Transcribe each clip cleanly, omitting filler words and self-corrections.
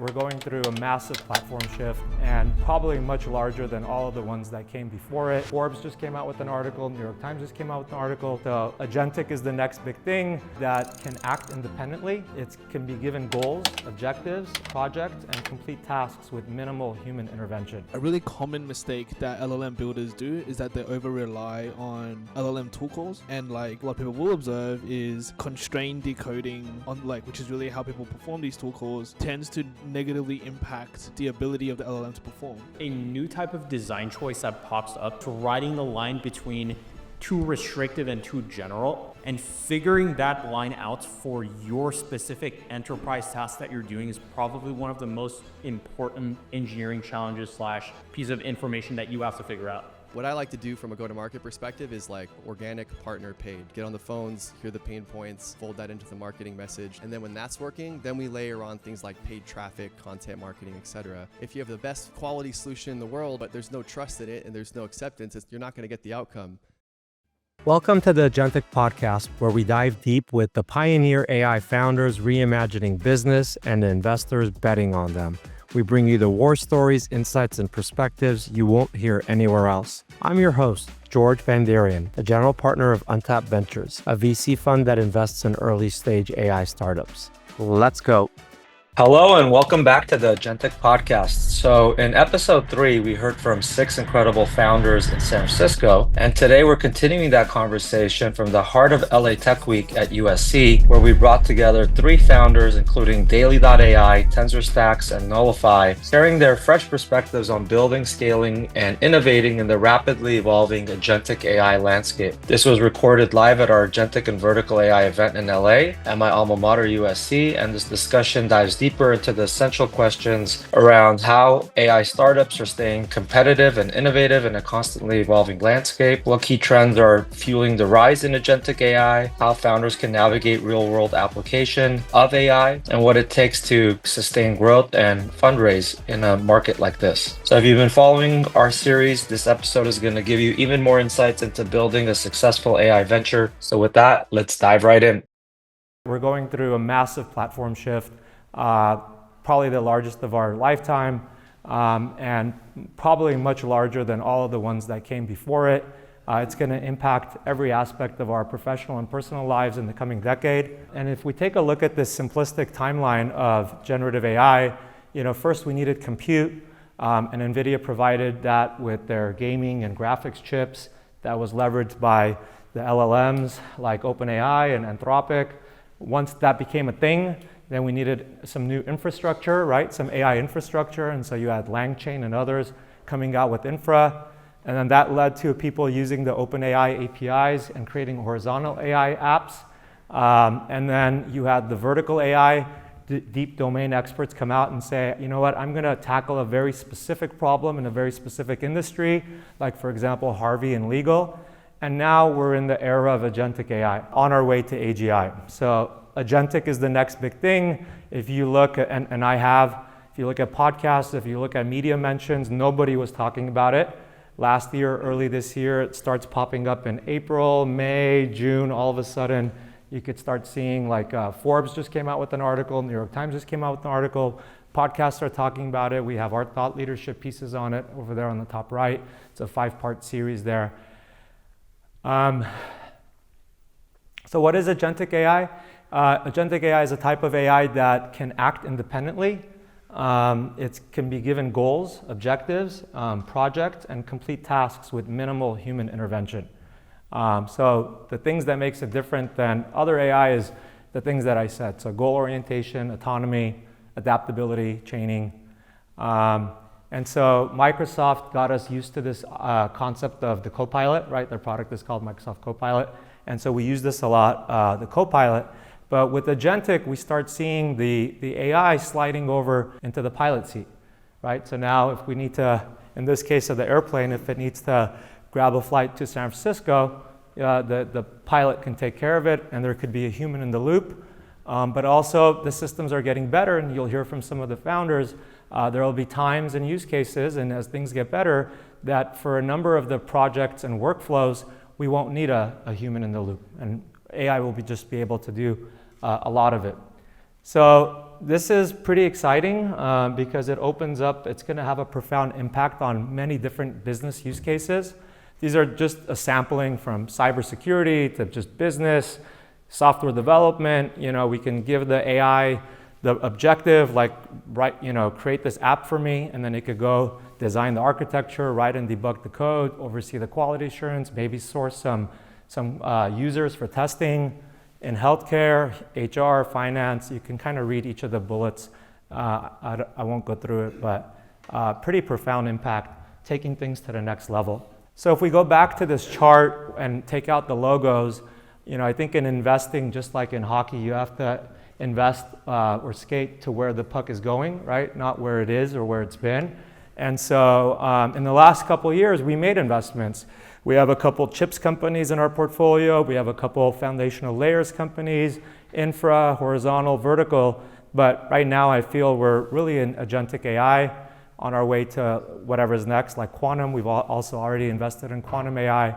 We're going through a massive platform shift and probably much larger than all of the ones that came before it. Forbes just came out with an article, New York Times just came out with an article. So Agentic is the next big thing that can act independently. It can be given goals, objectives, projects, and complete tasks with minimal human intervention. A really common mistake that LLM builders do is that they over-rely on LLM tool calls, and like what people will observe is constrained decoding on which is really how people perform these tool calls tends to negatively impact the ability of the LLM to perform. A new type of design choice that pops up for riding the line between too restrictive and too general, and figuring that line out for your specific enterprise task that you're doing is probably one of the most important engineering challenges / piece of information that you have to figure out. What I like to do from a go-to-market perspective is like organic, partner, paid. Get on the phones, hear the pain points, fold that into the marketing message. And then when that's working, then we layer on things like paid traffic, content marketing, etc. If you have the best quality solution in the world, but there's no trust in it and there's no acceptance, you're not going to get the outcome. Welcome to the Agentic Podcast, where we dive deep with the pioneer AI founders reimagining business and the investors betting on them. We bring you the war stories, insights, and perspectives you won't hear anywhere else. I'm your host, George Vandarian, the general partner of Untapped Ventures, a VC fund that invests in early-stage AI startups. Let's go. Hello, and welcome back to the Agentic Podcast. So in episode 3, we heard from 6 incredible founders in San Francisco. And today we're continuing that conversation from the heart of LA Tech Week at USC, where we brought together 3 founders, including Daily.ai, TensorStax, and Nullify, sharing their fresh perspectives on building, scaling, and innovating in the rapidly evolving Agentic AI landscape. This was recorded live at our Agentic and Vertical AI event in LA at my alma mater, USC, and this discussion dives deeper into the essential questions around how AI startups are staying competitive and innovative in a constantly evolving landscape, what key trends are fueling the rise in agentic AI, how founders can navigate real-world application of AI, and what it takes to sustain growth and fundraise in a market like this. So if you've been following our series, this episode is going to give you even more insights into building a successful AI venture. So with that, let's dive right in. We're going through a massive platform shift. Probably the largest of our lifetime, and probably much larger than all of the ones that came before it. It's going to impact every aspect of our professional and personal lives in the coming decade. And if we take a look at this simplistic timeline of generative AI, first we needed compute, and NVIDIA provided that with their gaming and graphics chips that was leveraged by the LLMs like OpenAI and Anthropic. Once that became a thing, then we needed some new infrastructure, right? Some AI infrastructure. And so you had LangChain and others coming out with infra. And then that led to people using the OpenAI APIs and creating horizontal AI apps. And then you had the vertical AI, deep domain experts come out and say, you know what, I'm going to tackle a very specific problem in a very specific industry, like for example, Harvey in legal. And now we're in the era of agentic AI, on our way to AGI. So agentic is the next big thing. If you look at, if you look at podcasts, if you look at media mentions, nobody was talking about it. Last year, early this year, it starts popping up in April, May, June. All of a sudden, you could start seeing Forbes just came out with an article, New York Times just came out with an article. Podcasts are talking about it. We have our thought leadership pieces on it over there on the top right. It's a 5-part series there. So what is agentic AI? Agentic AI is a type of AI that can act independently. It can be given goals, objectives, projects, and complete tasks with minimal human intervention. So the things that makes it different than other AI is the things that I said. So goal orientation, autonomy, adaptability, chaining. And so Microsoft got us used to this concept of the Copilot, right? Their product is called Microsoft Copilot. And so we use this a lot, the Copilot. But with agentic, we start seeing the AI sliding over into the pilot seat, right? So now if we need to, in this case of the airplane, if it needs to grab a flight to San Francisco, the pilot can take care of it, and there could be a human in the loop. But also the systems are getting better, and you'll hear from some of the founders, there will be times and use cases, and as things get better, that for a number of the projects and workflows, we won't need a human in the loop. And AI will just be able to do a lot of it. So this is pretty exciting because it opens up, it's going to have a profound impact on many different business use cases. These are just a sampling from cybersecurity to just business, software development. We can give the AI the objective, like, create this app for me, and then it could go design the architecture, write and debug the code, oversee the quality assurance, maybe source some users for testing. In healthcare, HR, finance, you can kind of read each of the bullets. I won't go through it, but pretty profound impact, taking things to the next level. So if we go back to this chart and take out the logos, I think in investing, just like in hockey, you have to invest or skate to where the puck is going, right? Not where it is or where it's been. And so in the last couple of years, we made investments. We have a couple chips companies in our portfolio. We have a couple foundational layers companies, infra, horizontal, vertical. But right now, I feel we're really in Agentic AI on our way to whatever's next, like quantum. We've also already invested in quantum AI.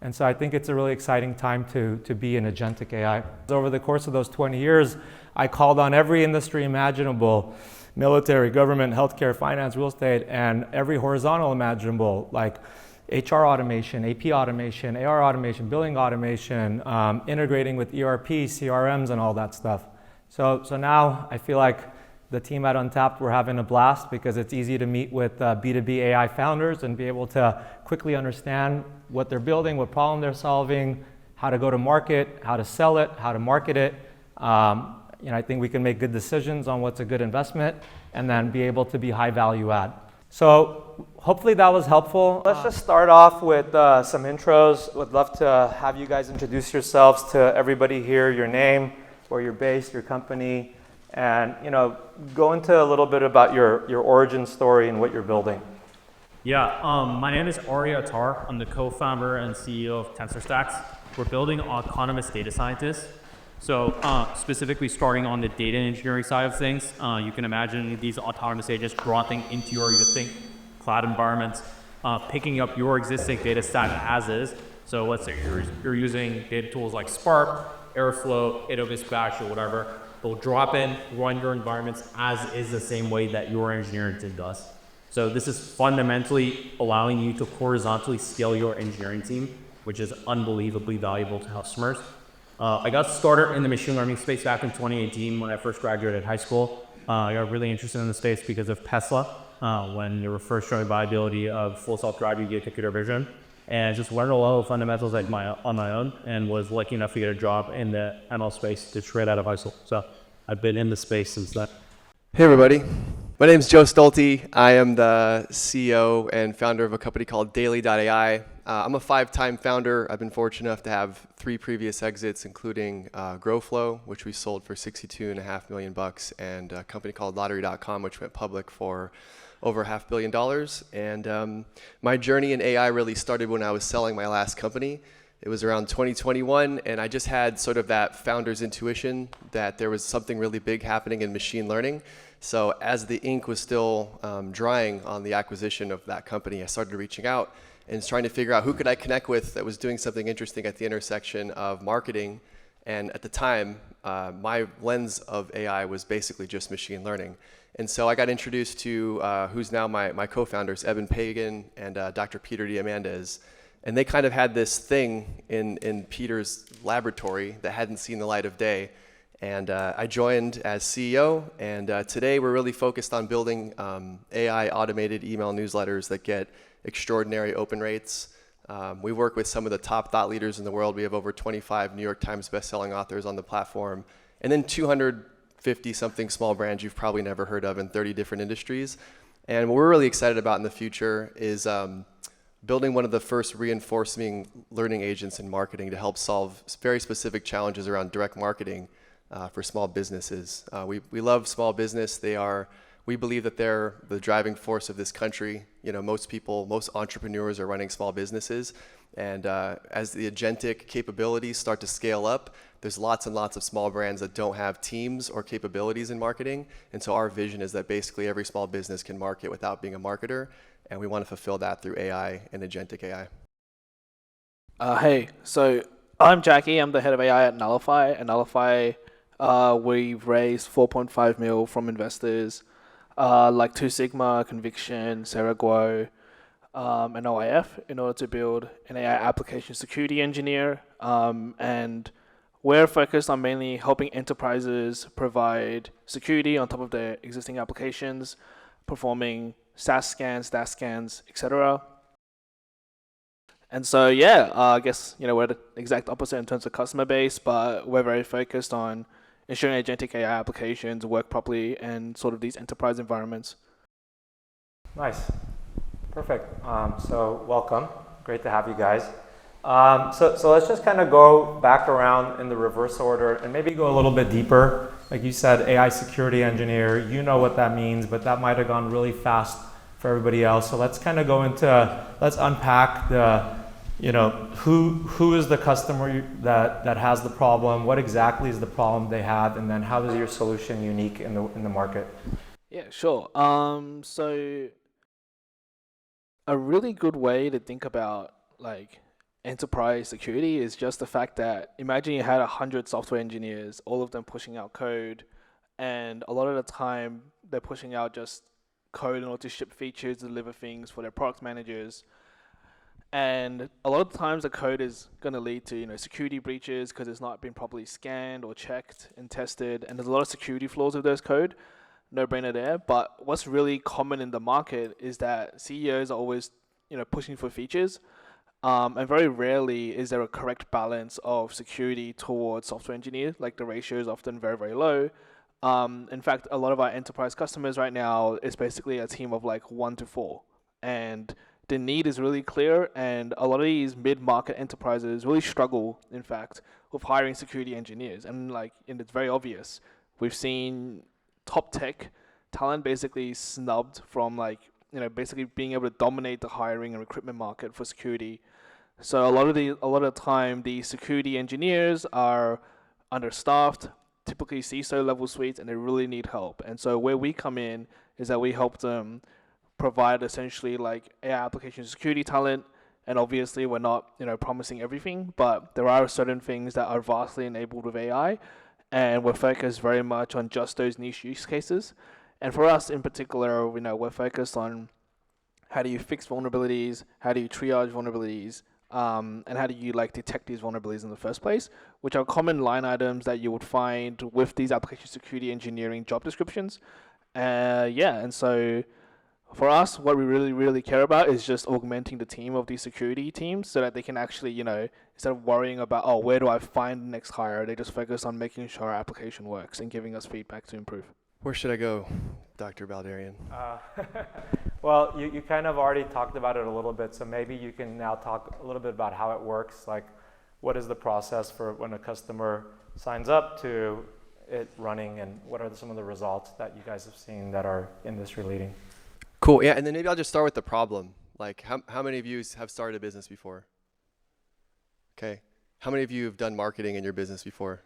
And so I think it's a really exciting time to be in Agentic AI. Over the course of those 20 years, I called on every industry imaginable, military, government, healthcare, finance, real estate, and every horizontal imaginable, like HR automation, AP automation, AR automation, billing automation, integrating with ERP, CRMs, and all that stuff. So now I feel like the team at Untapped, we're having a blast because it's easy to meet with B2B AI founders and be able to quickly understand what they're building, what problem they're solving, how to go to market, how to sell it, how to market it. I think we can make good decisions on what's a good investment and then be able to be high value add. So hopefully that was helpful. Let's just start off with some intros. Would love to have you guys introduce yourselves to everybody here, your name, where you're based, your company, and go into a little bit about your origin story and what you're building. Yeah, my name is Aria Attar. I'm the co-founder and CEO of TensorStax. We're building autonomous data scientists. So specifically starting on the data engineering side of things, you can imagine these autonomous agents dropping into your existing cloud environments, picking up your existing data stack as is. So let's say you're using data tools like Spark, Airflow, AWS Batch, or whatever. They'll drop in, run your environments as is the same way that your engineering team does. So this is fundamentally allowing you to horizontally scale your engineering team, which is unbelievably valuable to customers. I got started in the machine learning space back in 2018 when I first graduated high school. I got really interested in the space because of Tesla, when they were first showing viability of full self-driving via computer vision. And I just learned a lot of fundamentals on my own and was lucky enough to get a job in the ML space just straight out of high school. So I've been in the space since then. Hey everybody, my name is Joe Stolte. I am the CEO and founder of a company called Daily.ai. I'm a 5-time founder. I've been fortunate enough to have 3 previous exits, including GrowFlow, which we sold for $62.5 million, and a company called Lottery.com, which went public for over $500 million. And my journey in AI really started when I was selling my last company. It was around 2021, and I just had sort of that founder's intuition that there was something really big happening in machine learning. So as the ink was still drying on the acquisition of that company, I started reaching out and trying to figure out who could I connect with that was doing something interesting at the intersection of marketing. And at the time, my lens of AI was basically just machine learning. And so I got introduced to who's now my co-founders, Eben Pagan and Dr. Peter Diamandis. And they kind of had this thing in Peter's laboratory that hadn't seen the light of day. And I joined as CEO, and today we're really focused on building AI automated email newsletters that get extraordinary open rates. We work with some of the top thought leaders in the world. We have over 25 New York Times bestselling authors on the platform, and then 250-something small brands you've probably never heard of in 30 different industries. And what we're really excited about in the future is building one of the first reinforcing learning agents in marketing to help solve very specific challenges around direct marketing for small businesses. We love small business. We believe that they're the driving force of this country. Most entrepreneurs are running small businesses. And as the agentic capabilities start to scale up, there's lots and lots of small brands that don't have teams or capabilities in marketing. And so our vision is that basically every small business can market without being a marketer. And we want to fulfill that through AI and agentic AI. Hey, so I'm Jacky. I'm the head of AI at Nullify. And Nullify We've raised 4.5 mil from investors like Two Sigma, Conviction, Seraguo, and OIF in order to build an AI application security engineer. And we're focused on mainly helping enterprises provide security on top of their existing applications, performing SaaS scans, DAS scans, etc. And so, yeah, I guess, we're the exact opposite in terms of customer base, but we're very focused on ensuring agentic AI applications work properly in sort of these enterprise environments. Nice. Perfect. So welcome. Great to have you guys. So let's just kind of go back around in the reverse order and maybe go a little bit deeper. Like you said, AI security engineer, you know what that means, but that might have gone really fast for everybody else. So let's kind of go into, let's unpack the, who is the customer that has the problem? What exactly is the problem they have? And then how is your solution unique in the market? Yeah, sure. So a really good way to think about like enterprise security is just the fact that imagine you had 100 software engineers, all of them pushing out code, and a lot of the time they're pushing out just code in order to ship features, deliver things for their product managers. And a lot of the times the code is going to lead to security breaches because it's not been properly scanned or checked and tested, and there's a lot of security flaws with those code. No brainer there. But what's really common in the market is that CEOs are always pushing for features, and very rarely is there a correct balance of security towards software engineers. Like the ratio is often very, very low. In fact, a lot of our enterprise customers right now is basically a team of like 1 to 4, and the need is really clear, and a lot of these mid-market enterprises really struggle, in fact, with hiring security engineers. And it's very obvious. We've seen top tech talent basically snubbed from basically being able to dominate the hiring and recruitment market for security. So a lot of the time, the security engineers are understaffed, typically CISO level suites, and they really need help. And so where we come in is that we help them provide essentially like AI application security talent. And obviously we're not promising everything, but there are certain things that are vastly enabled with AI, and we're focused very much on just those niche use cases. And for us in particular, we're focused on how do you fix vulnerabilities, how do you triage vulnerabilities, and how do you detect these vulnerabilities in the first place, which are common line items that you would find with these application security engineering job descriptions. And so for us, what we really, really care about is just augmenting the team of these security teams so that they can actually, instead of worrying about, where do I find the next hire, they just focus on making sure our application works and giving us feedback to improve. Where should I go, Dr. Baldarian? Well, you kind of already talked about it a little bit, so maybe you can now talk a little bit about how it works. Like, what is the process for when a customer signs up to it running, and what are some of the results that you guys have seen that are industry leading? Cool. Yeah, and then maybe I'll just start with the problem. Like, how many of you have started a business before? Okay. How many of you have done marketing in your business before?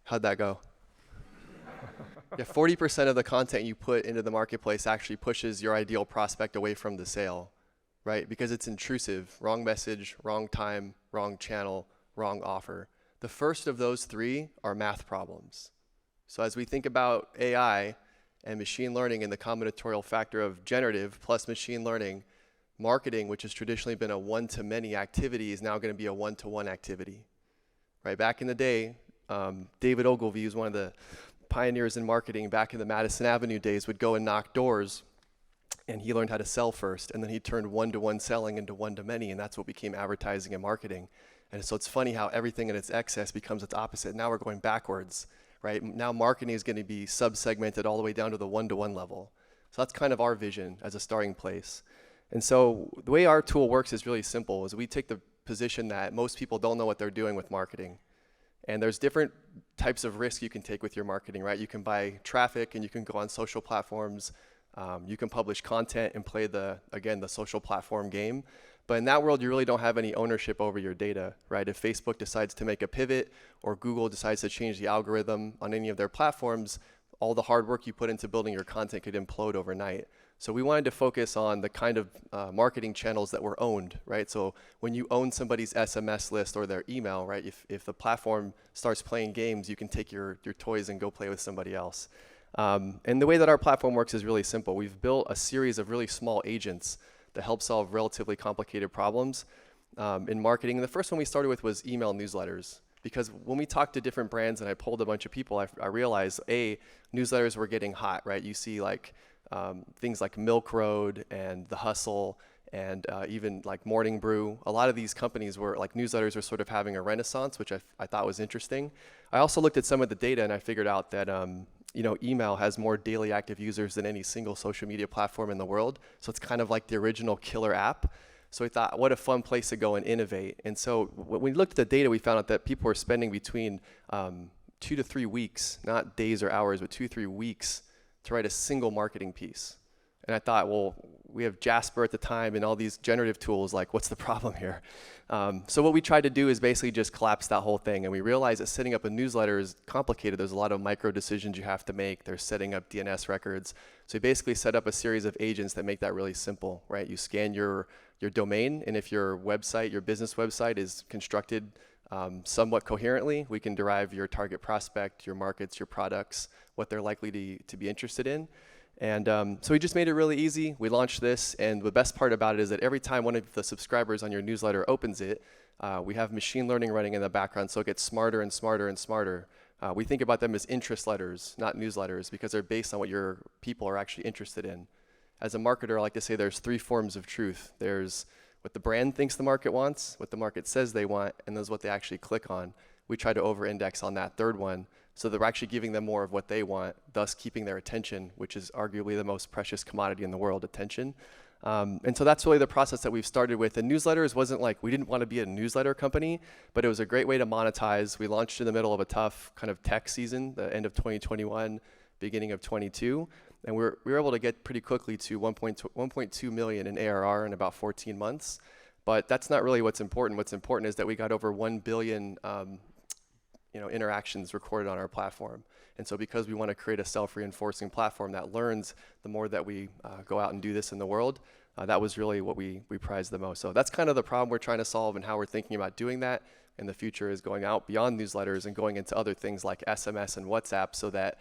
How'd that go? Yeah, 40% of the content you put into the marketplace actually pushes your ideal prospect away from the sale, right? Because it's intrusive. Wrong message, wrong time, wrong channel, wrong offer. The first of those three are math problems. So as we think about AI and machine learning and the combinatorial factor of generative plus machine learning, marketing, which has traditionally been a one-to-many activity, is now going to be a one-to-one activity, right? Back in the day, David Ogilvy, who's one of the pioneers in marketing back in the Madison Avenue days, would go and knock doors, and he learned how to sell first, and then he turned one-to-one selling into one-to-many, and that's what became advertising and marketing. And so it's funny how everything in its excess becomes its opposite. Now we're going backwards, right? Now marketing is going to be sub-segmented all the way down to the one-to-one level. So that's kind of our vision as a starting place. And so the way our tool works is really simple, is we take the position that most people don't know what they're doing with marketing. And there's different types of risk you can take with your marketing, right? You can buy traffic and you can go on social platforms. You can publish content and play the social platform game. But in that world, you really don't have any ownership over your data, right? If Facebook decides to make a pivot or Google decides to change the algorithm on any of their platforms, all the hard work you put into building your content could implode overnight. So we wanted to focus on the kind of marketing channels that were owned, right? So when you own somebody's SMS list or their email, right? If the platform starts playing games, you can take your toys and go play with somebody else. And the way that our platform works is really simple. We've built a series of really small agents that help solve relatively complicated problems in marketing. And the first one we started with was email newsletters. Because when we talked to different brands and I polled a bunch of people, I realized, newsletters were getting hot, right? You see like things like Milk Road and The Hustle and even like Morning Brew. A lot of these companies were like newsletters were sort of having a renaissance, which I thought was interesting. I also looked at some of the data and I figured out that email has more daily active users than any single social media platform in the world. So it's kind of like the original killer app. So we thought, what a fun place to go and innovate. And so when we looked at the data, we found out that people were spending between 2 to 3 weeks, not days or hours, but 2 to 3 weeks to write a single marketing piece. And I thought, well, we have Jasper at the time and all these generative tools, like what's the problem here? So what we tried to do is basically just collapse that whole thing. And we realized that setting up a newsletter is complicated. There's a lot of micro decisions you have to make. There's setting up DNS records. So we basically set up a series of agents that make that really simple, right? You scan your domain, and if your website, your business website is constructed somewhat coherently, we can derive your target prospect, your markets, your products, what they're likely to be interested in. And so we just made it really easy. We launched this, and the best part about it is that every time one of the subscribers on your newsletter opens it, we have machine learning running in the background, so it gets smarter and smarter and smarter. We think about them as interest letters, not newsletters, because they're based on what your people are actually interested in. As a marketer, I like to say there's 3 forms of truth. There's what the brand thinks the market wants, what the market says they want, and there's what they actually click on. We try to over-index on that third one, so that we're actually giving them more of what they want, thus keeping their attention, which is arguably the most precious commodity in the world, attention. And so that's really the process that we've started with. And newsletters wasn't like, we didn't want to be a newsletter company, but it was a great way to monetize. We launched in the middle of a tough kind of tech season, the end of 2021, beginning of 22. And we were able to get pretty quickly to 1.2 million in ARR in about 14 months. But that's not really what's important. What's important is that we got over 1 billion interactions recorded on our platform. And so because we want to create a self-reinforcing platform that learns the more that we go out and do this in the world, that was really what we prized the most. So that's kind of the problem we're trying to solve and how we're thinking about doing that. And the future is going out beyond newsletters and going into other things like SMS and WhatsApp so that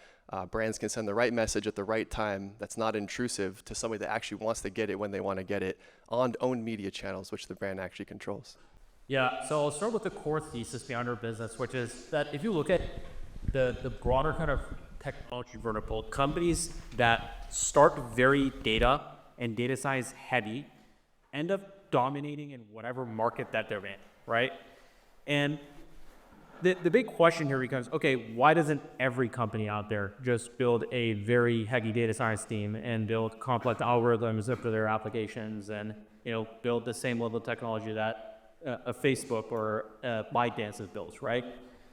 brands can send the right message at the right time that's not intrusive to somebody that actually wants to get it when they want to get it on owned media channels, which the brand actually controls. Yeah, so I'll start with the core thesis behind our business, which is that if you look at the broader kind of technology vertical, companies that start very data and data science heavy end up dominating in whatever market that they're in, right? And the big question here becomes, okay, why doesn't every company out there just build a very heavy data science team and build complex algorithms for their applications and build the same level of technology that a Facebook or ByteDance has built, right?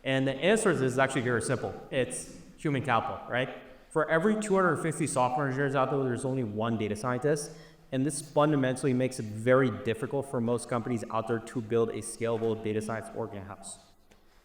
And the answer is actually very simple. It's human capital, right? For every 250 software engineers out there, there's only one data scientist. And this fundamentally makes it very difficult for most companies out there to build a scalable data science org in-house.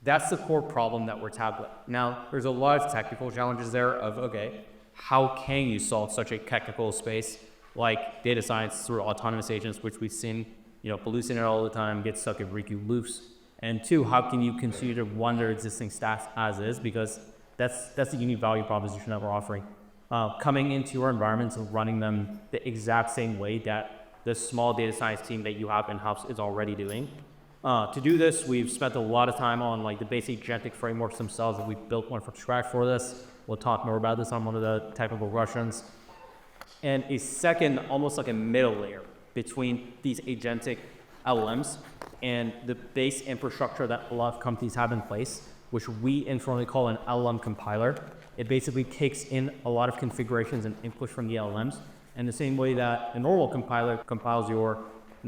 That's the core problem that we're tackling. Now, there's a lot of technical challenges there of, okay, how can you solve such a technical space like data science through autonomous agents, which we've seen hallucinate all the time, get stuck and break you loose. And 2, how can you continue to run their existing stacks as is? Because that's the unique value proposition that we're offering. Coming into your environments and running them the exact same way that the small data science team that you have in-house is already doing. To do this, we've spent a lot of time on the basic agentic frameworks themselves, and we've built one from scratch for this. We'll talk more about this on one of the technical questions. And a second, almost like a middle layer between these agentic LLMs and the base infrastructure that a lot of companies have in place, which we internally call an LLM compiler. It basically takes in a lot of configurations and input from the LLMs. And the same way that a normal compiler compiles your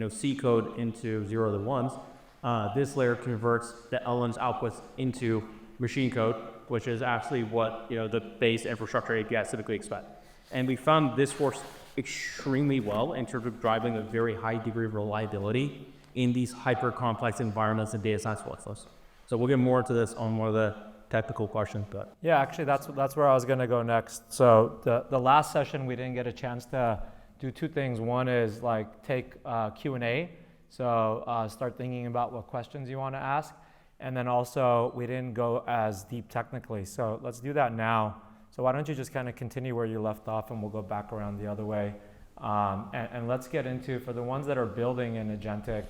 C code into 0 to 1s, this layer converts the LLM's outputs into machine code, which is actually what the base infrastructure APIs typically expect. And we found this works extremely well in terms of driving a very high degree of reliability in these hyper complex environments and data science workflows. So we'll get more into this on one of the technical questions, but. Yeah, actually, that's where I was going to go next. So the last session, we didn't get a chance to do two things. One is like take Q&A. So start thinking about what questions you want to ask. And then also, we didn't go as deep technically. So let's do that now. So why don't you just kind of continue where you left off, and we'll go back around the other way. And let's get into, for the ones that are building in agentic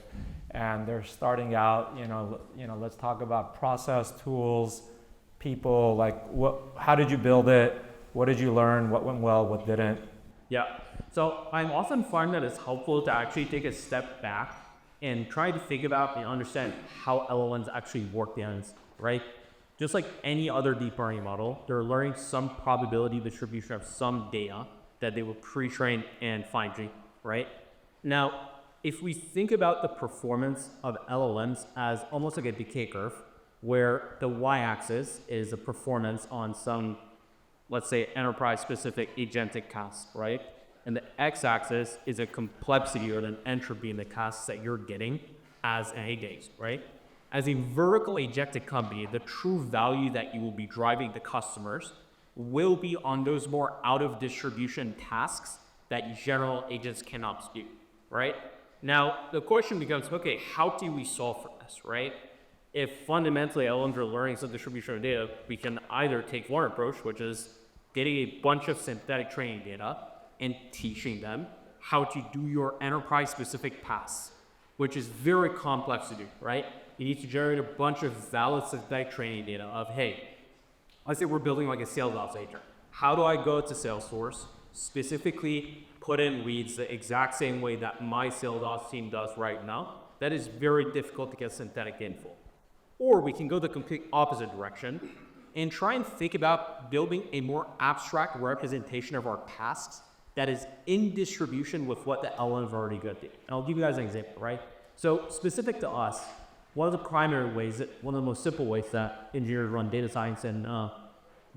and they're starting out, let's talk about process, tools, people, like how did you build it? What did you learn? What went well? What didn't? Yeah. So I often find that it's helpful to actually take a step back and try to think about and understand how LLMs actually work the ends, right? Just like any other deep learning model, they're learning some probability distribution of some data that they will pre-train and fine-tune, right? Now, if we think about the performance of LLMs as almost like a decay curve, where the y-axis is the performance on some, let's say, enterprise-specific agentic task, right? And the x-axis is a complexity or an entropy in the tasks that you're getting as an ADAs, right? As a vertical agentic company, the true value that you will be driving the customers will be on those more out of distribution tasks that general agents cannot do, right? Now, the question becomes, okay, how do we solve for this, right? If fundamentally LLMs are learning some distribution of data, we can either take one approach, which is getting a bunch of synthetic training data and teaching them how to do your enterprise-specific tasks, which is very complex to do, right? You need to generate a bunch of valid synthetic training data of, hey, let's say we're building like a sales ops agent. How do I go to Salesforce, specifically put in leads the exact same way that my sales ops team does right now? That is very difficult to get synthetic info. Or we can go the complete opposite direction and try and think about building a more abstract representation of our tasks that is in distribution with what the LLMs are already good at. And I'll give you guys an example, right? So specific to us, one of the primary ways, one of the most simple ways that engineers run data science and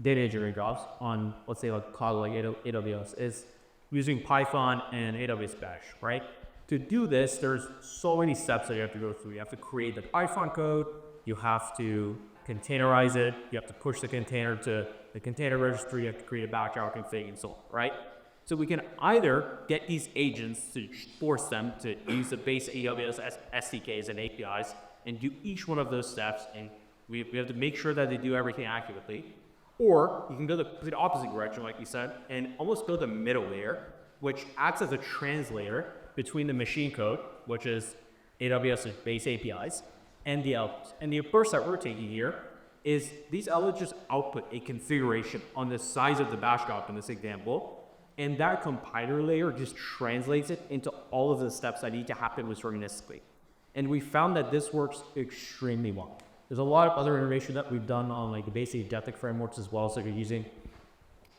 data engineering jobs on, let's say, like cloud like AWS, is using Python and SWE-bench, right? To do this, there's so many steps that you have to go through. You have to create the Python code, you have to containerize it, you have to push the container to the container registry, you have to create a background config and so on, right? So we can either get these agents to force them to use the base AWS SDKs and APIs and do each one of those steps, and we have to make sure that they do everything accurately. Or you can go the opposite direction, like you said, and almost build a middle layer, which acts as a translator between the machine code, which is AWS's base APIs, and the LLMs. And the approach that we're taking here is these LLMs just output a configuration on the size of the bash job in this example, and that compiler layer just translates it into all of the steps that need to happen deterministically. And we found that this works extremely well. There's a lot of other innovation that we've done on like the basic agentic frameworks as well. So you're using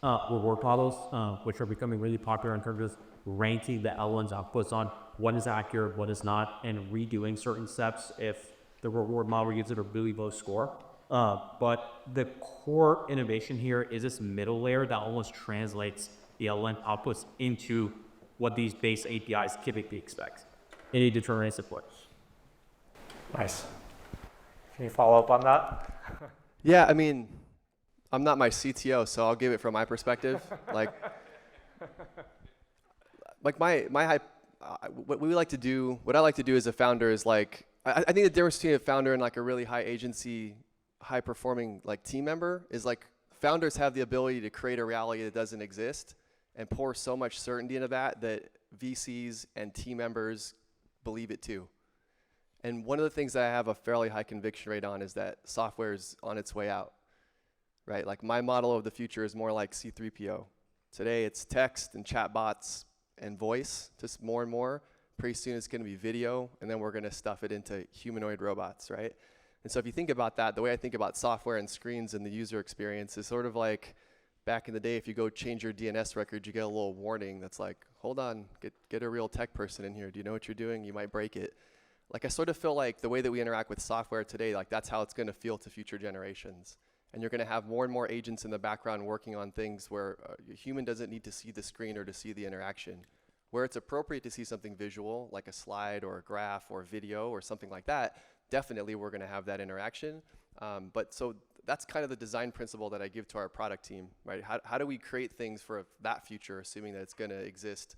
reward models, which are becoming really popular in terms of ranking the LLM's outputs on what is accurate, what is not, and redoing certain steps if the reward model gives it a really low score. But the core innovation here is this middle layer that almost translates the LLM outputs into what these base APIs typically expect in a deterministic way. Nice. Can you follow up on that? Yeah, I mean, I'm not my CTO, so I'll give it from my perspective. Like what we like to do, what I like to do as a founder is like, I think the difference between a founder and like a really high agency, high performing like team member is like founders have the ability to create a reality that doesn't exist and pour so much certainty into that VCs and team members believe it too. And one of the things that I have a fairly high conviction rate on is that software is on its way out, right? Like my model of the future is more like C3PO. Today it's text and chatbots and voice, just more and more. Pretty soon it's going to be video, and then we're going to stuff it into humanoid robots, right? And so if you think about that, the way I think about software and screens and the user experience is sort of like back in the day, if you go change your DNS record, you get a little warning that's like, hold on, get a real tech person in here. Do you know what you're doing? You might break it. Like I sort of feel like the way that we interact with software today, like that's how it's going to feel to future generations. And you're going to have more and more agents in the background working on things where a human doesn't need to see the screen or to see the interaction. Where it's appropriate to see something visual, like a slide or a graph or video or something like that, definitely we're going to have that interaction. But so that's kind of the design principle that I give to our product team, right? How do we create things for that future, assuming that it's going to exist?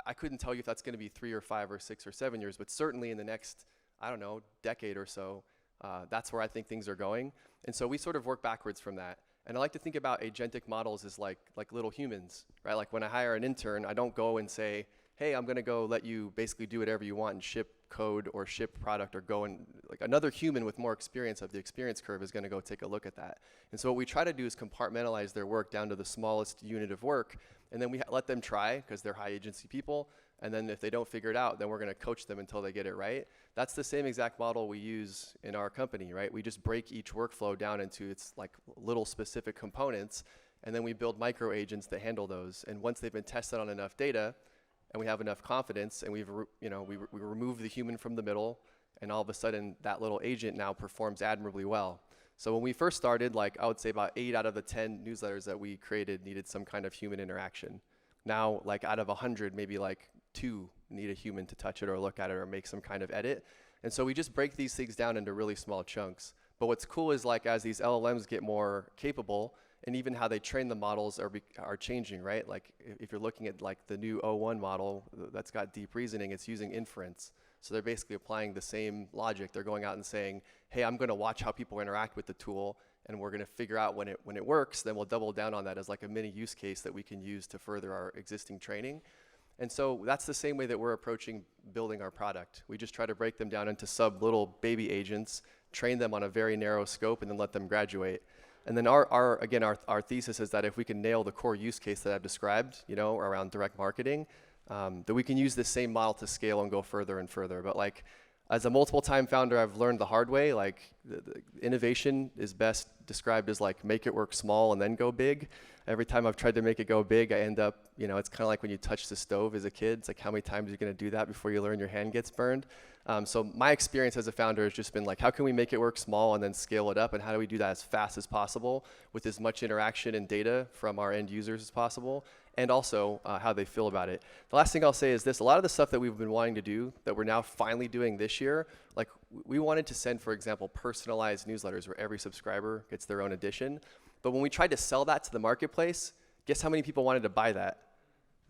I couldn't tell you if that's going to be 3 or 5 or 6 or 7 years, but certainly in the next, I don't know, decade or so, that's where I think things are going. And so we sort of work backwards from that. And I like to think about agentic models as like little humans, right? Like when I hire an intern, I don't go and say, hey, I'm going to go let you basically do whatever you want and ship code or ship product, or go and like another human with more experience of the experience curve is going to go take a look at that. And so what we try to do is compartmentalize their work down to the smallest unit of work, and then we let them try because they're high agency people. And then if they don't figure it out, then we're going to coach them until they get it right. That's the same exact model we use in our company, right? We just break each workflow down into its like little specific components, and then we build micro agents that handle those. And once they've been tested on enough data, and we have enough confidence, and we remove the human from the middle, and all of a sudden that little agent now performs admirably well. So when we first started, like I would say about 8 out of the 10 newsletters that we created needed some kind of human interaction. Now, like out of 100, maybe like 2 need a human to touch it or look at it or make some kind of edit. And so we just break these things down into really small chunks. But what's cool is like as these LLMs get more capable, and even how they train the models are changing, right? Like if you're looking at like the new O1 model that's got deep reasoning, it's using inference. So they're basically applying the same logic. They're going out and saying, hey, I'm going to watch how people interact with the tool, and we're going to figure out when it works, then we'll double down on that as like a mini use case that we can use to further our existing training. And so that's the same way that we're approaching building our product. We just try to break them down into little baby agents, train them on a very narrow scope, and then let them graduate. And then our thesis is that if we can nail the core use case that I've described, around direct marketing, that we can use this same model to scale and go further and further. But like, as a multiple time founder, I've learned the hard way, like the innovation is best described as like make it work small and then go big. Every time I've tried to make it go big, I end up, it's kind of like when you touch the stove as a kid. It's like, how many times are you going to do that before you learn your hand gets burned? So my experience as a founder has just been like, how can we make it work small and then scale it up? And how do we do that as fast as possible with as much interaction and data from our end users as possible? And also how they feel about it. The last thing I'll say is this: a lot of the stuff that we've been wanting to do that we're now finally doing this year, like we wanted to send, for example, personalized newsletters where every subscriber gets their own edition. But when we tried to sell that to the marketplace, guess how many people wanted to buy that?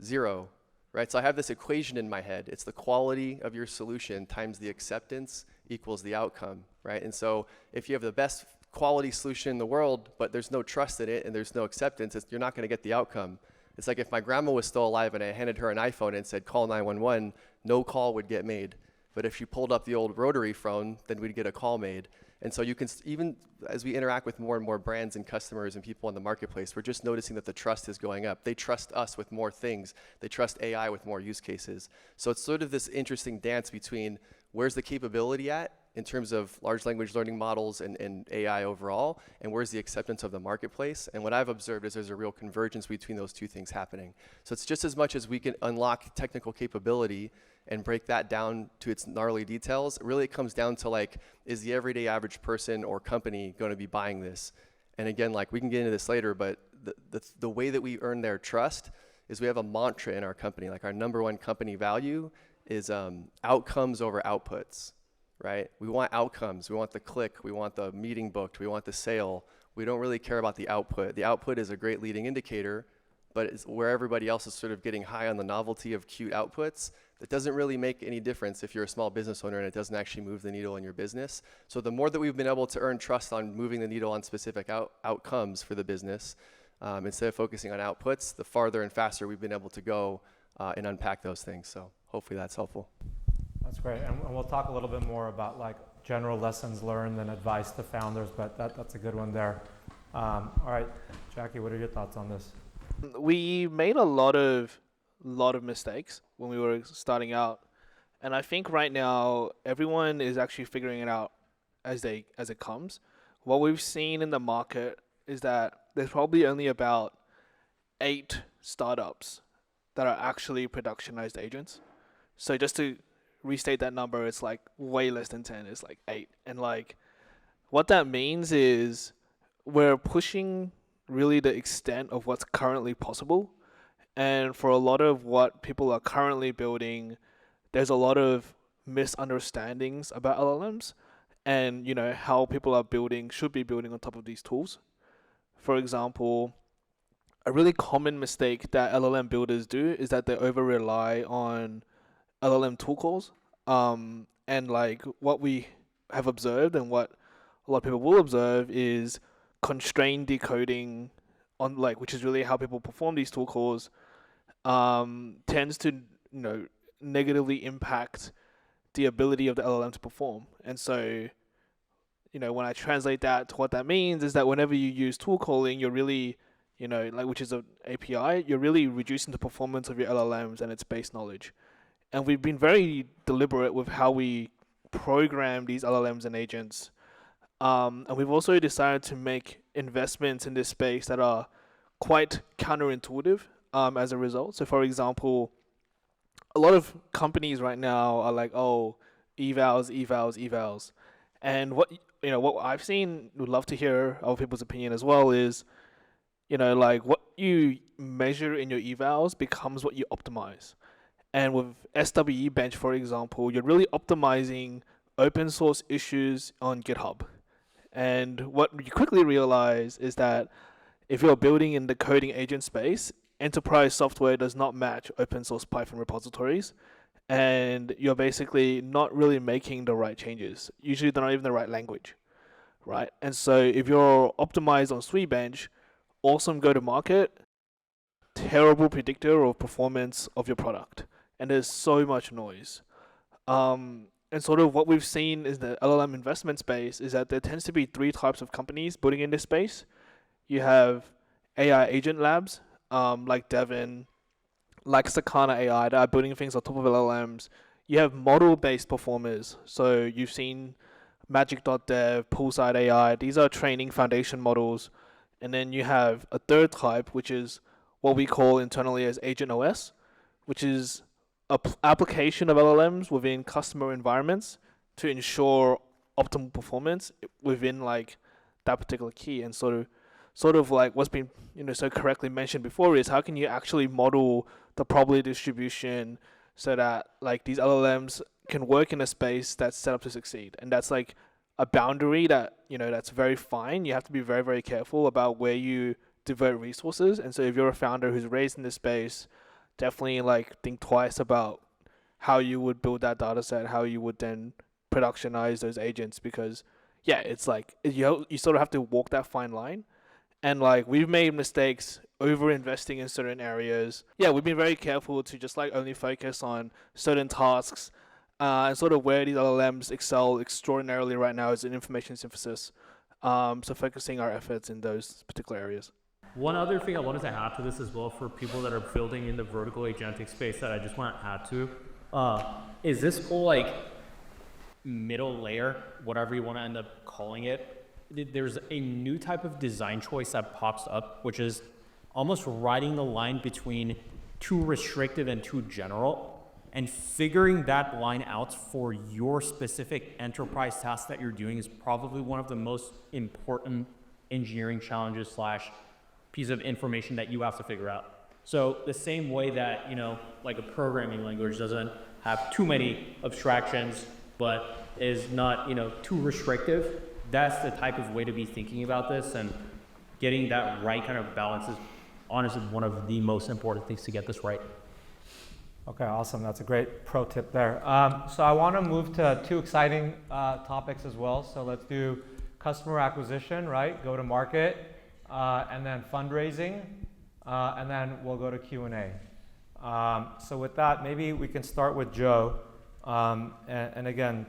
0, right? So I have this equation in my head. It's the quality of your solution times the acceptance equals the outcome, right? And so if you have the best quality solution in the world, but there's no trust in it and there's no acceptance, you're not going to get the outcome. It's like if my grandma was still alive and I handed her an iPhone and said, call 911, no call would get made. But if she pulled up the old rotary phone, then we'd get a call made. And so you can, even as we interact with more and more brands and customers and people in the marketplace, we're just noticing that the trust is going up. They trust us with more things. They trust AI with more use cases. So it's sort of this interesting dance between where's the capability at in terms of large language learning models and AI overall, and where's the acceptance of the marketplace. And what I've observed is there's a real convergence between those two things happening. So it's just as much as we can unlock technical capability and break that down to its gnarly details, really it comes down to like, is the everyday average person or company going to be buying this? And again, like we can get into this later, but the way that we earn their trust is we have a mantra in our company. Like our #1 company value is outcomes over outputs, right? We want outcomes. We want the click. We want the meeting booked. We want the sale. We don't really care about the output. The output is a great leading indicator, but it's where everybody else is sort of getting high on the novelty of cute outputs. That doesn't really make any difference if you're a small business owner and it doesn't actually move the needle in your business. So the more that we've been able to earn trust on moving the needle on specific outcomes for the business, instead of focusing on outputs, the farther and faster we've been able to go and unpack those things. So hopefully that's helpful. That's great. And we'll talk a little bit more about like general lessons learned and advice to founders, but that's a good one there. All right, Jacky, what are your thoughts on this? We made a lot of mistakes when we were starting out, and I think right now everyone is actually figuring it out as it comes. What we've seen in the market is that there's probably only about 8 startups that are actually productionized agents. So just to restate that number, it's like way less than 10. It's like 8, and like what that means is we're pushing really the extent of what's currently possible. And for a lot of what people are currently building, there's a lot of misunderstandings about LLMs. and how people are building should be building on top of these tools. For example, a really common mistake that LLM builders do is that they over rely on LLM tool calls. And like what we have observed and what a lot of people will observe is constrained decoding on which is really how people perform these tool calls, tends to negatively impact the ability of the LLM to perform. And so when I translate that to what that means is that whenever you use tool calling, you're really which is an API, you're really reducing the performance of your LLMs and its base knowledge. And we've been very deliberate with how we program these LLMs and agents. And we've also decided to make investments in this space that are quite counterintuitive as a result. So, for example, a lot of companies right now are like, oh, evals. And what I've seen, would love to hear other people's opinion as well, is what you measure in your evals becomes what you optimize. And with SWE-bench, for example, you're really optimizing open source issues on GitHub. And what you quickly realize is that if you're building in the coding agent space, enterprise software does not match open source Python repositories. And you're basically not really making the right changes. Usually they're not even the right language, right? And so if you're optimized on SWE-bench, awesome go-to-market, terrible predictor of performance of your product. And there's so much noise. And sort of what we've seen is the LLM investment space is that there tends to be three types of companies building in this space. You have AI agent labs, like Devin, like Sakana AI, that are building things on top of LLMs. You have model-based performers. So you've seen Magic.dev, Poolside AI. These are training foundation models. And then you have a third type, which is what we call internally as Agent OS, which is an application of LLMs within customer environments to ensure optimal performance within that particular key. And sort of like what's been so correctly mentioned before is how can you actually model the probability distribution so that these LLMs can work in a space that's set up to succeed. And that's a boundary that that's very fine. You have to be very, very careful about where you devote resources. And so if you're a founder who's raised in this space, definitely think twice about how you would build that data set, how you would then productionize those agents, because it's you sort of have to walk that fine line. And we've made mistakes over investing in certain areas. We've been very careful to just only focus on certain tasks, and sort of where these LLMs excel extraordinarily right now is in information synthesis. So focusing our efforts in those particular areas. One other thing I wanted to add to this as well for people that are building in the vertical agentic space that I just want to add to is this whole middle layer, whatever you want to end up calling it. There's a new type of design choice that pops up, which is almost riding the line between too restrictive and too general, and figuring that line out for your specific enterprise task that you're doing is probably one of the most important engineering challenges / piece of information that you have to figure out. So the same way that, a programming language doesn't have too many abstractions, but is not, too restrictive, that's the type of way to be thinking about this, and getting that right kind of balance is honestly one of the most important things to get this right. Okay, awesome. That's a great pro tip there. So I want to move to two exciting topics as well. So let's do customer acquisition, right? Go to market. And then fundraising, and then we'll go to Q&A. So with that, maybe we can start with Joe. And again,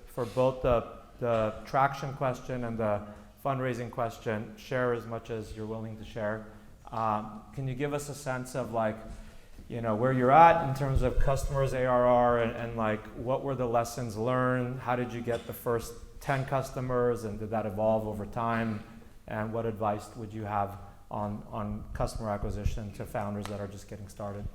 for both the traction question and the fundraising question, share as much as you're willing to share. Can you give us a sense of where you're at in terms of customers ARR and what were the lessons learned? How did you get the first 10 customers, and did that evolve over time? And what advice would you have on customer acquisition to founders that are just getting started?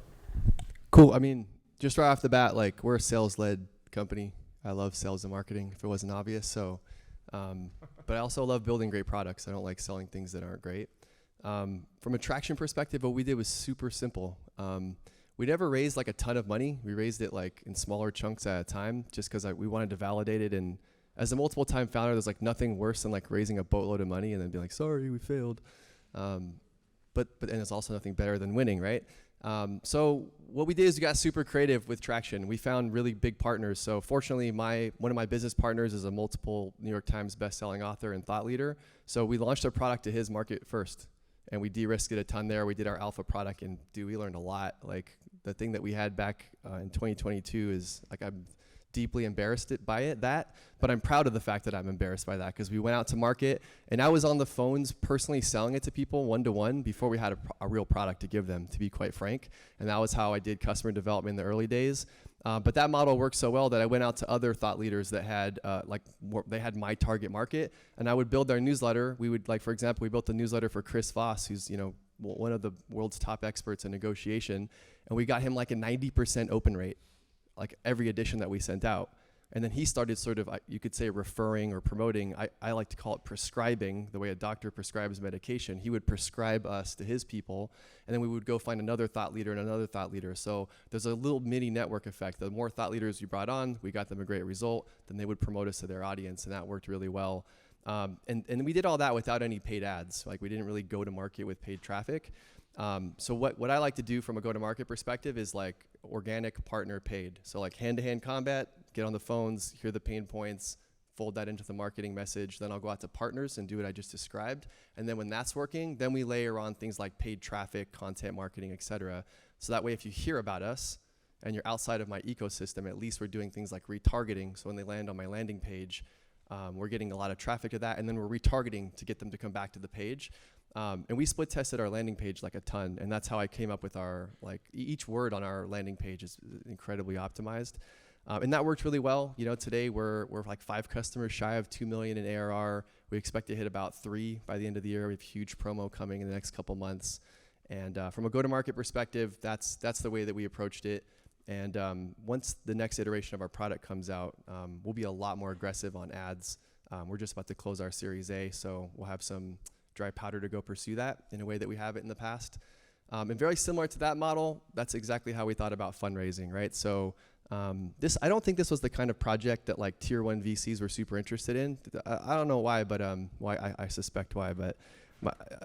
Cool. I mean, just right off the bat, we're a sales-led company. I love sales and marketing, if it wasn't obvious. So, but I also love building great products. I don't like selling things that aren't great. From a traction perspective, what we did was super simple. We never raised a ton of money. We raised it in smaller chunks at a time, just because we wanted to validate it in as a multiple time founder, there's like nothing worse than like raising a boatload of money and then being like, sorry, we failed. But it's also nothing better than winning, right? So what we did is we got super creative with traction. We found really big partners. So fortunately, one of my business partners is a multiple New York Times bestselling author and thought leader. So we launched our product to his market first, and we de-risked it a ton there. We did our alpha product, and dude, we learned a lot. Like the thing that we had back in 2022 is like, I'm deeply embarrassed by that, but I'm proud of the fact that I'm embarrassed by that, because we went out to market and I was on the phones personally selling it to people one-to-one before we had a real product to give them, to be quite frank. And that was how I did customer development in the early days. But that model worked so well that I went out to other thought leaders that had they had my target market, and I would build their newsletter. We would, like, for example, we built the newsletter for Chris Voss, who's, you know, one of the world's top experts in negotiation, and we got him like a 90% open rate, like every edition that we sent out. And then he started sort of, you could say, referring or promoting. I like to call it prescribing, the way a doctor prescribes medication. He would prescribe us to his people, and then we would go find another thought leader and another thought leader. So there's a little mini network effect. The more thought leaders you brought on, we got them a great result, then they would promote us to their audience, and that worked really well. And we did all that without any paid ads. Like, we didn't really go to market with paid traffic. So what I like to do from a go-to-market perspective is like organic partner paid. So like hand-to-hand combat, get on the phones, hear the pain points, fold that into the marketing message. Then I'll go out to partners and do what I just described. And then when that's working, then we layer on things like paid traffic, content marketing, et cetera. So that way, if you hear about us and you're outside of my ecosystem, at least we're doing things like retargeting. So when they land on my landing page, we're getting a lot of traffic to that, and then we're retargeting to get them to come back to the page. And we split tested our landing page like a ton, and that's how I came up with our, like, each word on our landing page is incredibly optimized. And that worked really well. You know, today we're like 5 customers shy of 2 million in ARR. We expect to hit about 3 by the end of the year. We have huge promo coming in the next couple months. And from a go-to-market perspective, that's the way that we approached it. And once the next iteration of our product comes out, we'll be a lot more aggressive on ads. We're just about to close our Series A, so we'll have some dry powder to go pursue that in a way that we haven't in the past. And very similar to that model, that's exactly how we thought about fundraising, right? So I don't think this was the kind of project that like tier 1 VCs were super interested in. I don't know why, but I suspect why. But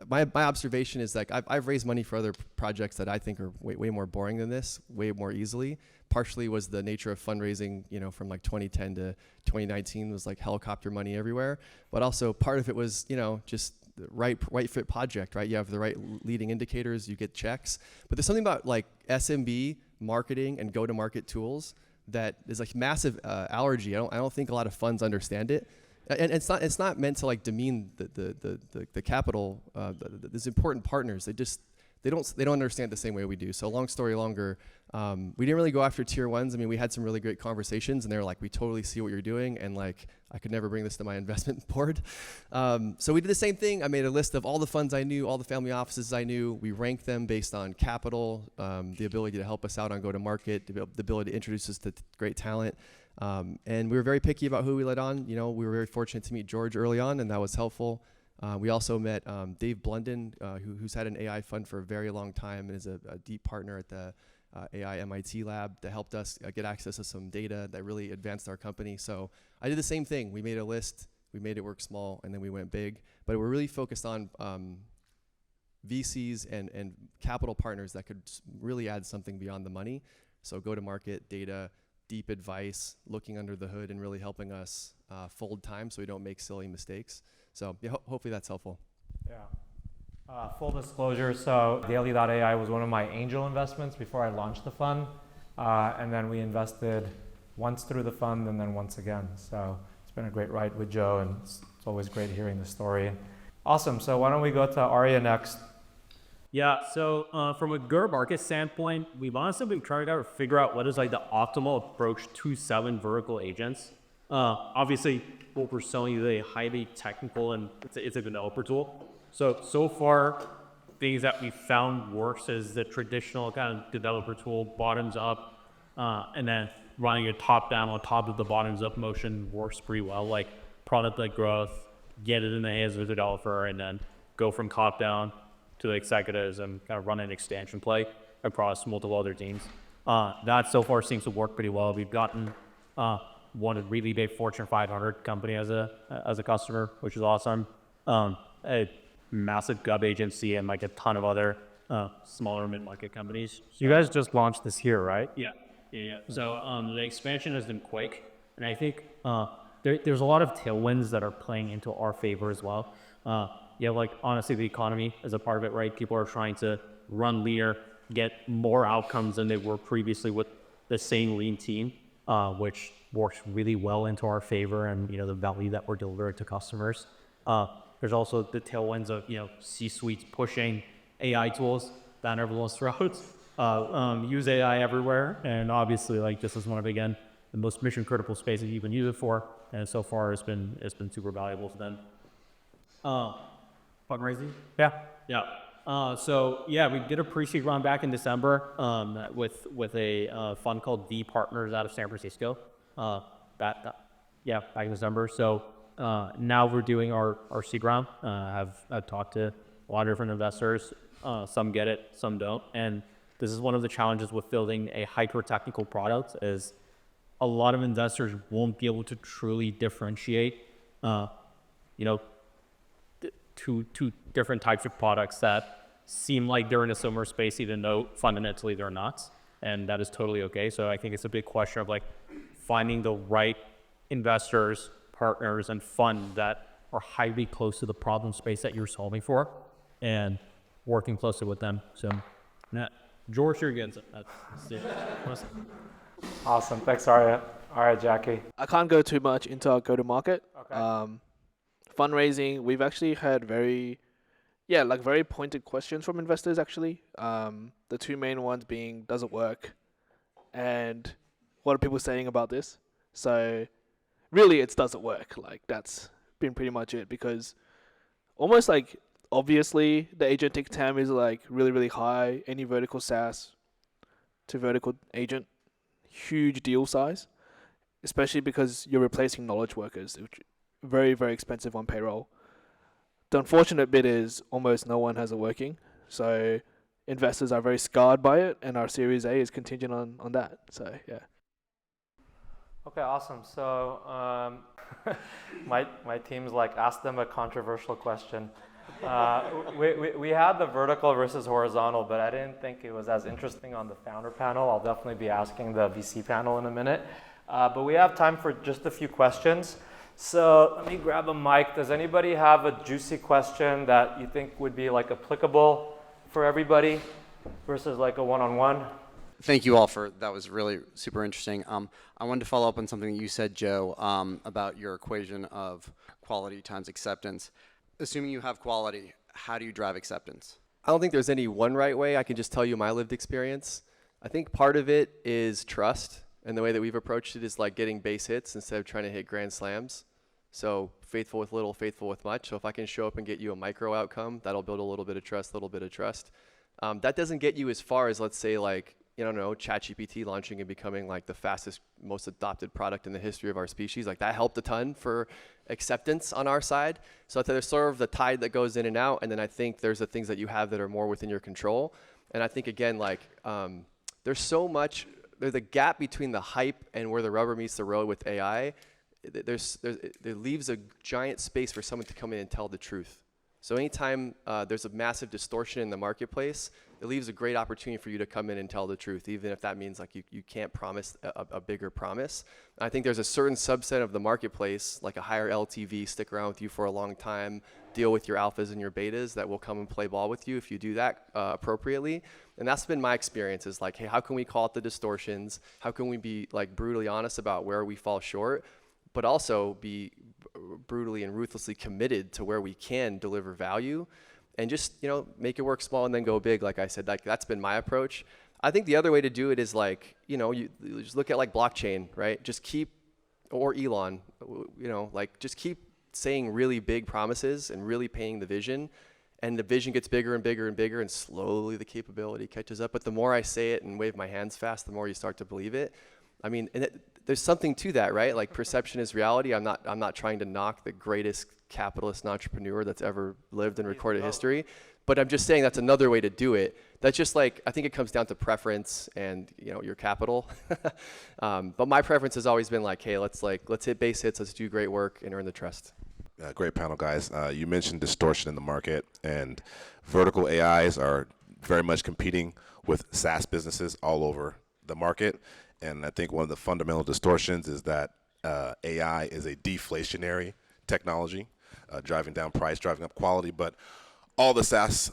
my observation is like I've raised money for other projects that I think are way more boring than this, way more easily. Partially was the nature of fundraising, you know, from like 2010 to 2019 was like helicopter money everywhere. But also part of it was, you know, just the right fit project, right? You have the right leading indicators, you get checks. But there's something about like SMB marketing and go-to-market tools that is like massive allergy. I don't think a lot of funds understand it. And it's not meant to like demean the capital. These important partners, they don't understand the same way we do. So long story longer, we didn't really go after tier 1s. I mean, we had some really great conversations, and they were like, we totally see what you're doing, and like I could never bring this to my investment board. So we did the same thing. I made a list of all the funds I knew, all the family offices I knew. We ranked them based on capital, the ability to help us out on go-to-market, the ability to introduce us to great talent. And we were very picky about who we let on. You know, we were very fortunate to meet George early on, and that was helpful. We also met Dave Blunden, who's had an AI fund for a very long time and is a deep partner at the AI MIT lab that helped us get access to some data that really advanced our company. So I did the same thing. We made a list, we made it work small, and then we went big. But we're really focused on VCs and capital partners that could really add something beyond the money. So go-to-market, data, deep advice, looking under the hood, and really helping us fold time so we don't make silly mistakes. So yeah, hopefully that's helpful. Yeah. Full disclosure, so Daily.ai was one of my angel investments before I launched the fund. And then we invested once through the fund and then once again. So it's been a great ride with Joe, and it's always great hearing the story. Awesome, so why don't we go to Aria next? Yeah, so from a go-to-market standpoint, we've honestly been trying to figure out what is like the optimal approach to selling vertical agents. Obviously, what we're selling is a highly technical and it's a developer tool. So far, things that we found works is the traditional kind of developer tool, bottoms up, and then running it top down on top of the bottoms up motion works pretty well. Like product-led growth, get it in the hands of the developer, and then go from top down to the executives and kind of run an expansion play across multiple other teams. That so far seems to work pretty well. We've gotten one really big Fortune 500 company as a customer, which is awesome. A massive gov agency and like a ton of other smaller mid-market companies. You guys just launched this year, right? Yeah. So the expansion has been quick, and I think there's a lot of tailwinds that are playing into our favor as well. Like honestly, the economy is a part of it, right? People are trying to run leaner, get more outcomes than they were previously with the same lean team, which works really well into our favor and the value that we're delivering to customers. There's also the tailwinds of C-suites pushing AI tools down everyone's throats. Use AI everywhere, and obviously like this is one of again the most mission critical spaces you can use it for, and so far it's been super valuable to them. Fundraising? Yeah. We did a pre-seed round back in December with a fund called V Partners out of San Francisco. Back in December. So now we're doing our seed round. I've talked to a lot of different investors. Some get it, some don't. And this is one of the challenges with building a hyper-technical product is a lot of investors won't be able to truly differentiate, two different types of products that seem like they're in a similar space, even though fundamentally they're not. And that is totally okay. So I think it's a big question of like finding the right investors, partners, and funds that are highly close to the problem space that you're solving for and working closely with them. So George, you're against it. That's it. Awesome. Thanks, Aria. All right, Jacky. I can't go too much into our go-to-market. Okay. Fundraising, we've actually had very pointed questions from investors actually. The two main ones being, does it work? And what are people saying about this? So really it's does it work? Like that's been pretty much it, because almost like obviously the agentic TAM is like really, really high. Any vertical SaaS to vertical agent, huge deal size, especially because you're replacing knowledge workers, which very, very expensive on payroll. The unfortunate bit is almost no one has it working. So investors are very scarred by it, and our Series A is contingent on that. So yeah. Okay, awesome. So my team's like, ask them a controversial question. We had the vertical versus horizontal, but I didn't think it was as interesting on the founder panel. I'll definitely be asking the VC panel in a minute. But we have time for just a few questions. So let me grab a mic. Does anybody have a juicy question that you think would be like applicable for everybody versus like a one-on-one? Thank you all that was really super interesting. I wanted to follow up on something that you said, Joe, about your equation of quality times acceptance. Assuming you have quality, how do you drive acceptance? I don't think there's any one right way. I can just tell you my lived experience. I think part of it is trust, and the way that we've approached it is like getting base hits instead of trying to hit grand slams. So faithful with little, faithful with much. So if I can show up and get you a micro outcome, that'll build a little bit of trust, That doesn't get you as far as, let's say, like, ChatGPT launching and becoming like the fastest, most adopted product in the history of our species. Like that helped a ton for acceptance on our side. So there's sort of the tide that goes in and out. And then I think there's the things that you have that are more within your control. And I think, again, like there's a gap between the hype and where the rubber meets the road with AI. There leaves a giant space for someone to come in and tell the truth. So anytime there's a massive distortion in the marketplace, it leaves a great opportunity for you to come in and tell the truth, even if that means like you can't promise a bigger promise. I think there's a certain subset of the marketplace, like a higher LTV, stick around with you for a long time, deal with your alphas and your betas that will come and play ball with you if you do that appropriately. And that's been my experience, is like, hey, how can we call it the distortions? How can we be like brutally honest about where we fall short, but also be brutally and ruthlessly committed to where we can deliver value, and just make it work small and then go big. Like I said, like that's been my approach. I think the other way to do it is like you just look at like blockchain, right? Just keep, or Elon, like just keep saying really big promises and really painting the vision, and the vision gets bigger and bigger and bigger, and slowly the capability catches up. But the more I say it and wave my hands fast, the more you start to believe it. I mean, there's something to that, right? Like perception is reality. I'm not trying to knock the greatest capitalist and entrepreneur that's ever lived in recorded history, But I'm just saying that's another way to do it. That's just like, I think it comes down to preference and your capital. But my preference has always been like, hey, let's hit base hits, let's do great work and earn the trust. Great panel, guys. You mentioned distortion in the market, and vertical AIs are very much competing with SaaS businesses all over the market. And I think one of the fundamental distortions is that AI is a deflationary technology, driving down price, driving up quality. But all the SaaS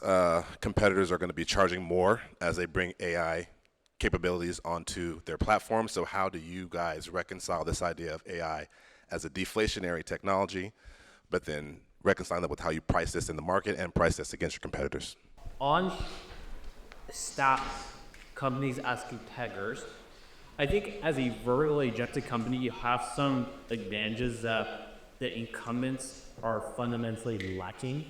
competitors are going to be charging more as they bring AI capabilities onto their platform. So how do you guys reconcile this idea of AI as a deflationary technology, but then reconcile that with how you price this in the market and price this against your competitors? On SaaS companies as competitors, I think as a vertical agentic company, you have some advantages that the incumbents are fundamentally lacking.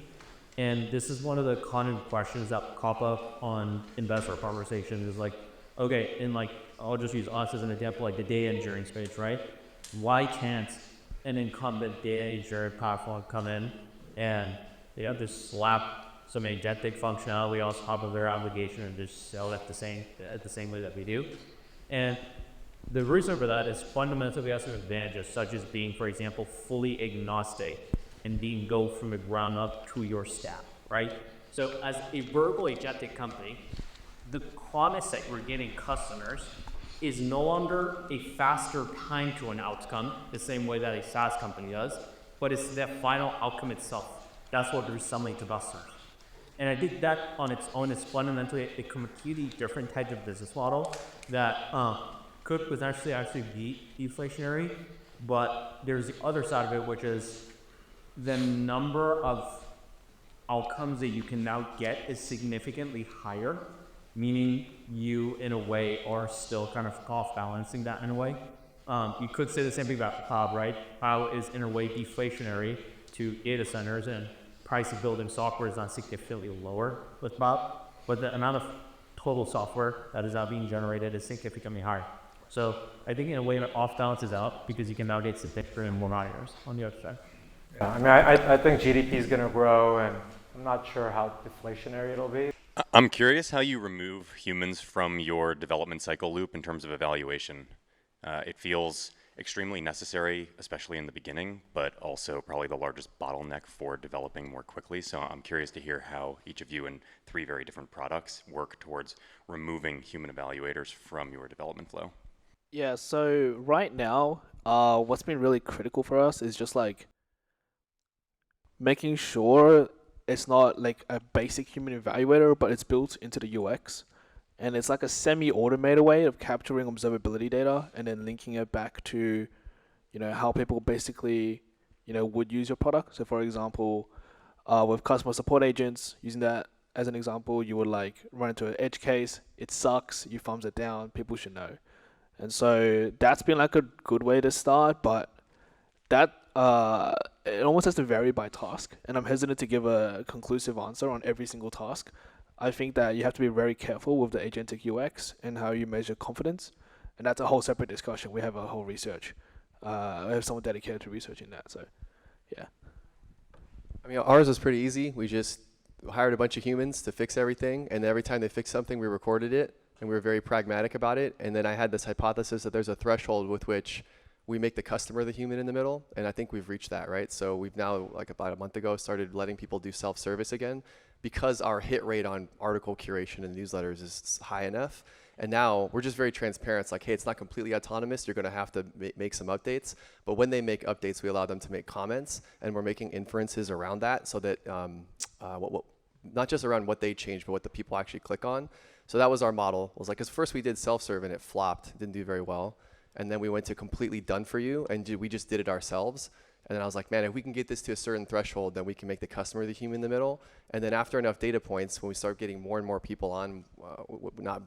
And this is one of the common questions that pop up on investor conversations is like, okay, and like, I'll just use us as an example, like the data engineering space, right? Why can't an incumbent data engineering platform come in and they have to slap some agentic functionality on top of their application and just sell it the same way that we do? And the reason for that is fundamentally has some advantages, such as being, for example, fully agnostic and being go from the ground up to your stack, right? So as a vertical agentic company, the promise that we're getting customers is no longer a faster time to an outcome, the same way that a SaaS company does, but it's the final outcome itself. That's what we're selling to customers. And I think that on its own is fundamentally a completely different type of business model that could potentially actually be deflationary, but there's the other side of it, which is the number of outcomes that you can now get is significantly higher, meaning you, in a way, are still kind of cost balancing that in a way. You could say the same thing about cloud, right? Cloud is, in a way, deflationary to data centers, and price of building software is not significantly lower with cloud, but the amount of total software that is now being generated is significantly higher. So I think, in a way, it off balances out because you can now get bigger and more miners on the other side. Yeah, I mean, I think GDP is going to grow, and I'm not sure how deflationary it'll be. I'm curious how you remove humans from your development cycle loop in terms of evaluation. It feels extremely necessary, especially in the beginning, but also probably the largest bottleneck for developing more quickly. So I'm curious to hear how each of you in 3 very different products work towards removing human evaluators from your development flow. Yeah, so right now, what's been really critical for us is just like making sure it's not like a basic human evaluator, but it's built into the UX. And it's like a semi-automated way of capturing observability data and then linking it back to, how people basically, would use your product. So for example, with customer support agents, using that as an example, you would like run into an edge case, it sucks, you thumbs it down, people should know. And so that's been like a good way to start, but that it almost has to vary by task, and I'm hesitant to give a conclusive answer on every single task. I think that you have to be very careful with the agentic UX and how you measure confidence, and that's a whole separate discussion. We have a whole research. We have someone dedicated to researching that, so yeah. I mean, ours was pretty easy. We just hired a bunch of humans to fix everything, and every time they fixed something, we recorded it, and we were very pragmatic about it. And then I had this hypothesis that there's a threshold with which we make the customer the human in the middle, and I think we've reached that, right? So we've now, like about a month ago, started letting people do self-service again because our hit rate on article curation and newsletters is high enough. And now we're just very transparent. It's like, hey, it's not completely autonomous. You're going to have to make some updates. But when they make updates, we allow them to make comments, and we're making inferences around that so that not just around what they change, but what the people actually click on. So that was our model. It was like, because first we did self-serve and it flopped, didn't do very well. And then we went to completely done for you, and we just did it ourselves. And then I was like, man, if we can get this to a certain threshold, then we can make the customer the human in the middle. And then after enough data points, when we start getting more and more people on, not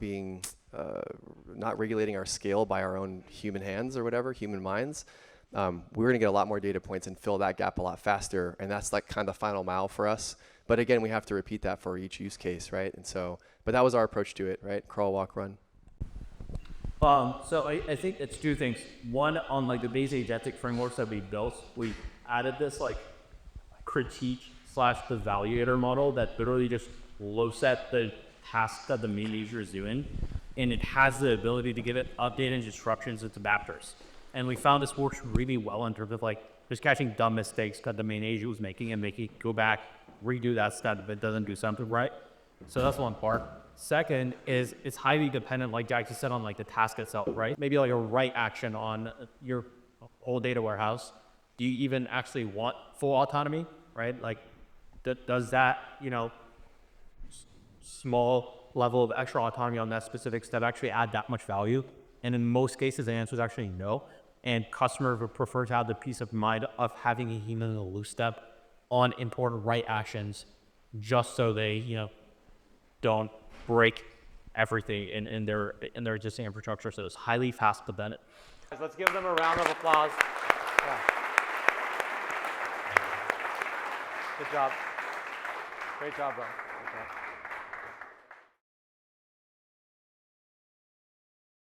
regulating our scale by our own human hands or whatever, human minds, we're gonna get a lot more data points and fill that gap a lot faster. And that's like kind of the final mile for us. But again, we have to repeat that for each use case, right? And so, but that was our approach to it, right? Crawl, walk, run. So I think it's 2 things. One, on like the basic agentic frameworks that we built, we added this like critique / evaluator model that literally just looks at the task that the main user is doing, and it has the ability to give it updated instructions into mappers. And we found this works really well in terms of like just catching dumb mistakes that the main agent was making and making it go back, redo that step if it doesn't do something right. So that's one part. Second is it's highly dependent, like Jacky said, on like the task itself, right? Maybe like a write action on your whole data warehouse. Do you even actually want full autonomy, right? Like, does that, small level of extra autonomy on that specific step actually add that much value? And in most cases, the answer is actually no. And customers would prefer to have the peace of mind of having a human in the loop step on important write actions, just so they, don't break everything in their existing infrastructure. So it's highly fast dependent. Let's give them a round of applause. Yeah. Good job. Great job, bro. Good job.